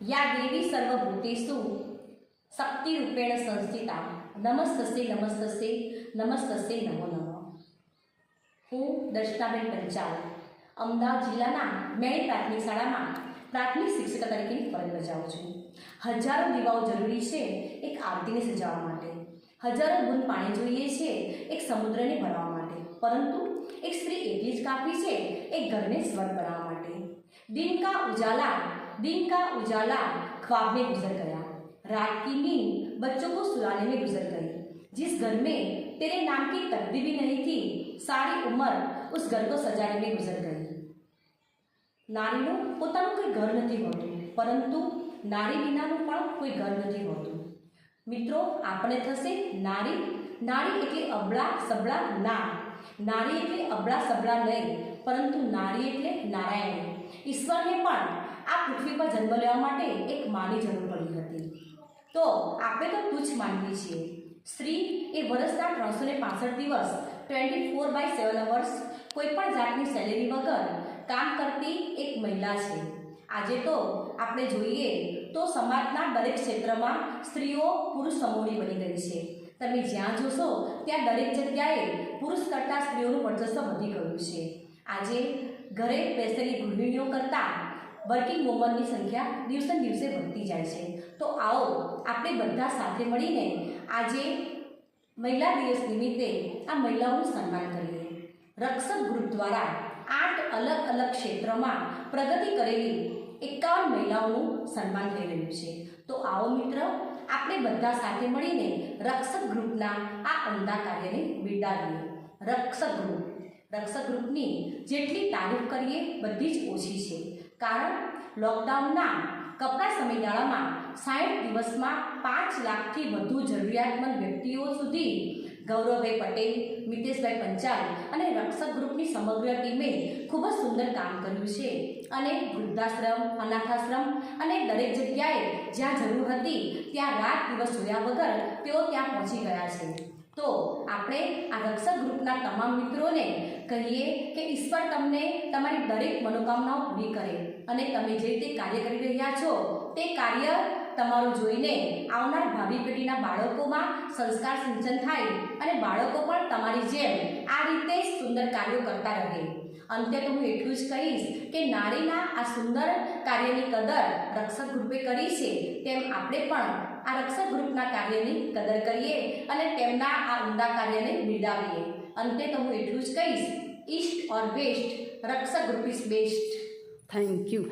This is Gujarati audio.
या देवी सर्वभूतेषु शक्तिरूपेण संस्थिता नमस्तस्यै नमस्तस्यै नमस्तस्यै नमो नमः। હું દર્શનાબેન પંચાલ અમદાવાદ જિલ્લાના મેળી પ્રાથમિક શાળામાં પ્રાથમિક શિક્ષક તરીકેની ફરજ બજાવું છું। હજારો દીવાઓ જરૂરી છે એક આરતીને સજાવવા માટે, હજારો બૂંદ પાણી જોઈએ છે એક સમુદ્રને ભરવા માટે, પરંતુ એક સ્ત્રી એટલી જ કાફી છે એક ઘરને સ્વર્ગ બનાવવા માટે। दिन का उजाला ख्वाब में गुजर गया, रात की नींद बच्चों को सुलाने में गुजर गई। जिस घर में तेरे नाम की तकदीर भी नहीं थी, सारी उम्र उस घर को सजाने में गुजर गई। नारीનું પોતાનું કોઈ ઘર નથી હોતું, પરંતુ નારી વિનાનું પણ કોઈ ઘર નથી હોતું। મિત્રો, આપણે થશે નારી એટલે અબળા સબળા ના, નારી એટલે અબળા સબળા નહીં, પરંતુ નારી એટલે નારાયણ। ઈશ્વરને પણ આ પૃથ્વી પર જન્મ લેવા માટે એક માની જરૂર પડી હતી, તો આપણે તો તુચ્છ માનવી છીએ। સ્ત્રી એ વર્ષના 365 દિવસ 24/7 અવર્સ કોઈ પણ જાતની સેલેરી વગર કામ કરતી એક મહિલા છે। આજે તો આપણે જોઈએ તો સમાજના દરેક ક્ષેત્રમાં સ્ત્રીઓ પુરુષ સમોડી બની ગઈ છે। તમે જ્યાં જોશો ત્યાં દરેક જગ્યાએ પુરુષ કરતાં સ્ત્રીઓનું વર્ચસ્વ વધી ગયું છે। આજે ઘરે બેસેલી ગૃહિણીઓ કરતાં વર્કિંગ વુમનની સંખ્યા દિવસે દિવસે વધતી જાય છે। તો આવો આપણે બધા સાથે મળીને આજે મહિલા દિવસ નિમિત્તે આ મહિલાઓનું સન્માન કરીએ। રક્ષક ગ્રુપ દ્વારા 8 અલગ અલગ ક્ષેત્રમાં પ્રગતિ કરેલી 51 મહિલાઓનું સન્માન થઈ રહ્યું છે। તો આવો મિત્ર, આપણે બધા સાથે મળીને રક્ષક ગ્રુપના આ ઉમદા કાર્યને બિરદાવીએ। રક્ષક ગ્રુપની જેટલી તારીફ કરીએ બધી જ ઓછી છે, કારણ લોકડાઉનના કપરા સમયગાળામાં 60 દિવસમાં 5 લાખથી વધુ જરૂરિયાતમંદ વ્યક્તિઓ સુધી ગૌરવભાઈ પટેલ, મિતેશભાઈ પંચાલ અને રક્ષક ગ્રુપની સમગ્ર ટીમે ખૂબ જ સુંદર કામ કર્યું છે અને વૃદ્ધાશ્રમ, અનાથાશ્રમ અને દરેક જગ્યાએ જ્યાં જરૂર હતી ત્યાં રાત દિવસ જોયા વગર તેઓ ત્યાં પહોંચી ગયા છે। તો આપણે આ રક્ષક ગ્રુપના તમામ મિત્રોને કહીએ કે ઈશ્વર તમને તમારી દરેક મનોકામનાઓ પૂરી કરે અને તમે જે રીતે કાર્ય કરી રહ્યા છો તે કાર્ય તમારું જોઈને આવનાર ભાવિ પેઢીના બાળકોમાં સંસ્કાર સિંચન થાય અને બાળકો પણ તમારી જેમ આ રીતે સુંદર કાર્યો કરતા રહે। અંતે તો હું એટલું જ કહીશ કે નારીના આ સુંદર કાર્યની કદર રક્ષક ગ્રુપે કરી છે, તેમ આપણે પણ આ રક્ષક ગ્રુપના કાર્યની કદર કરીએ અને તેમના આ ઉમદા કાર્યને બિરદાવીએ। અંતે તો હું એટલું જ કહીશ, ઈસ્ટ ઓર વેસ્ટ, રક્ષક group is best. Thank you.